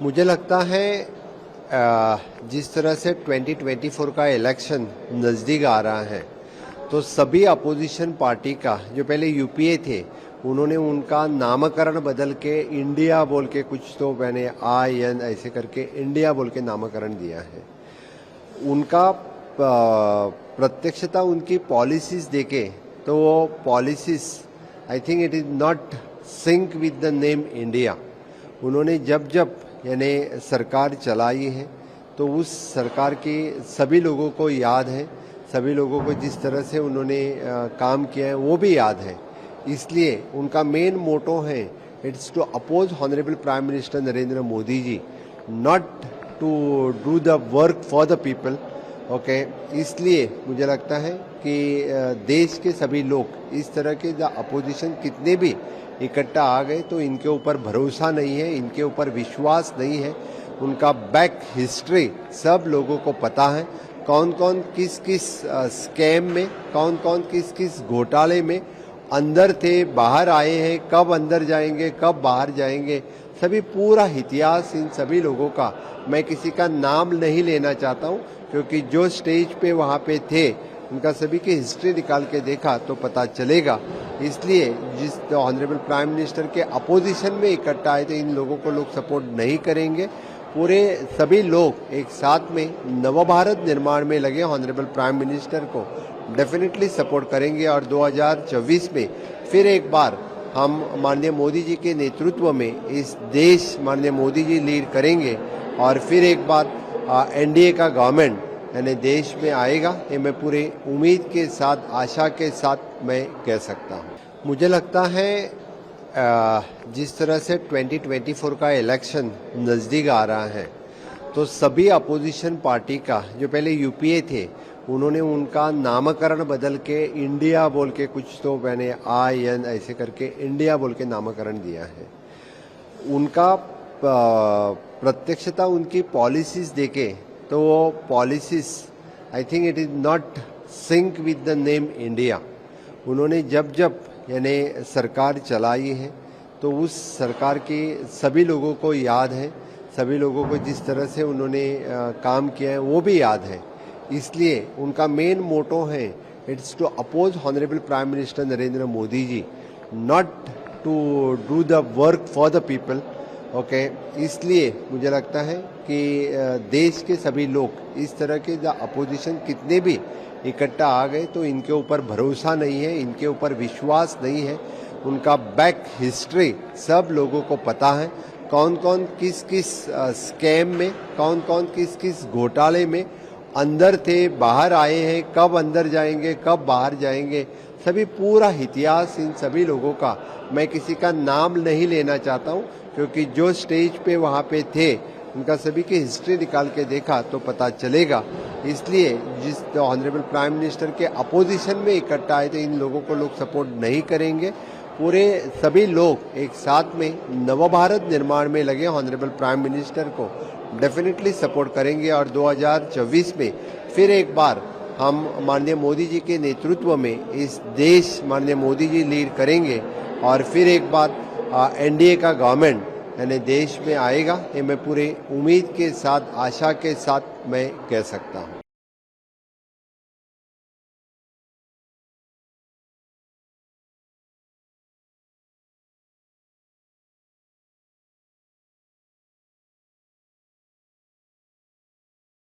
मुझे लगता है जिस तरह से 2024 का इलेक्शन नज़दीक आ रहा है तो सभी अपोजिशन पार्टी का जो पहले यूपीए थे उन्होंने उनका नामकरण बदल के इंडिया बोल के कुछ तो मैंने IN ऐसे करके इंडिया बोल के नामकरण दिया है। उनका प्रत्यक्षता उनकी पॉलिसीज देखे तो वो policies I think it is not sync with the name India. उन्होंने जब जब यानी सरकार चलाई है तो उस सरकार की सभी लोगों को याद है, सभी लोगों को जिस तरह से उन्होंने काम किया है वो भी याद है। इसलिए उनका मेन मोटो है it's to oppose honourable prime minister Narendra Modi ji, not to do the work for the people. Okay, इसलिए मुझे लगता है कि देश के सभी लोग इस तरह के अपोजिशन कितने भी इकट्ठा आ गए तो इनके ऊपर भरोसा नहीं है, इनके ऊपर विश्वास नहीं है। उनका बैक हिस्ट्री सब लोगों को पता है, कौन कौन किस किस स्कैम में, कौन कौन किस किस घोटाले में अंदर थे, बाहर आए हैं, कब अंदर जाएंगे, कब बाहर जाएंगे, सभी पूरा इतिहास इन सभी लोगों का। मैं किसी का नाम नहीं लेना चाहता हूं क्योंकि जो स्टेज पे वहां पे थे उनका सभी की हिस्ट्री निकाल के देखा तो पता चलेगा। इसलिए जिस ऑनरेबल प्राइम मिनिस्टर के अपोजिशन में इकट्ठा आए थे इन लोगों को लोग सपोर्ट नहीं करेंगे। पूरे सभी लोग एक साथ में नवभारत निर्माण में लगे ऑनरेबल प्राइम मिनिस्टर को डेफिनेटली सपोर्ट करेंगे और 2024 में फिर एक बार हम माननीय मोदी जी के नेतृत्व में इस देश माननीय मोदी जी लीड करेंगे और फिर एक बार NDA का गवर्नमेंट यानी देश में आएगा। ये मैं पूरे उम्मीद के साथ, आशा के साथ मैं कह सकता हूँ। मुझे लगता है जिस तरह से 2024 का इलेक्शन नज़दीक आ रहा है तो सभी अपोजिशन पार्टी का जो पहले यूपीए थे उन्होंने उनका नामकरण बदल के इंडिया बोल के कुछ तो मैंने IN ऐसे करके इंडिया बोल के नामकरण दिया है। उनका प्रत्यक्षता उनकी पॉलिसीज देखे तो वो policies I think it is not sync with the name India. उन्होंने जब जब यानी सरकार चलाई है तो उस सरकार की सभी लोगों को याद है, सभी लोगों को जिस तरह से उन्होंने काम किया है वो भी याद है। इसलिए उनका मेन मोटो है it's to oppose honourable prime minister Narendra Modi ji, not to do the work for the people. Okay, इसलिए मुझे लगता है कि देश के सभी लोग इस तरह के अपोजिशन कितने भी इकट्ठा आ गए तो इनके ऊपर भरोसा नहीं है, इनके ऊपर विश्वास नहीं है। उनका बैक हिस्ट्री सब लोगों को पता है, कौन कौन किस किस स्कैम में, कौन कौन किस किस घोटाले में अंदर थे, बाहर आए हैं, कब अंदर जाएंगे, कब बाहर जाएंगे, सभी पूरा इतिहास इन सभी लोगों का। मैं किसी का नाम नहीं लेना चाहता हूं क्योंकि जो स्टेज पे वहां पे थे उनका सभी की हिस्ट्री निकाल के देखा तो पता चलेगा। इसलिए जिस ऑनरेबल प्राइम मिनिस्टर के अपोजिशन में इकट्ठा आए थे इन लोगों को लोग सपोर्ट नहीं करेंगे। पूरे सभी लोग एक साथ में नवभारत निर्माण में लगे ऑनरेबल प्राइम मिनिस्टर को डेफिनेटली सपोर्ट करेंगे और 2024 में फिर एक बार हम माननीय मोदी जी के नेतृत्व में इस देश माननीय मोदी जी लीड करेंगे और फिर एक बार NDA का गवर्नमेंट यानी देश में आएगा। ये मैं पूरे उम्मीद के साथ, आशा के साथ मैं कह सकता हूँ।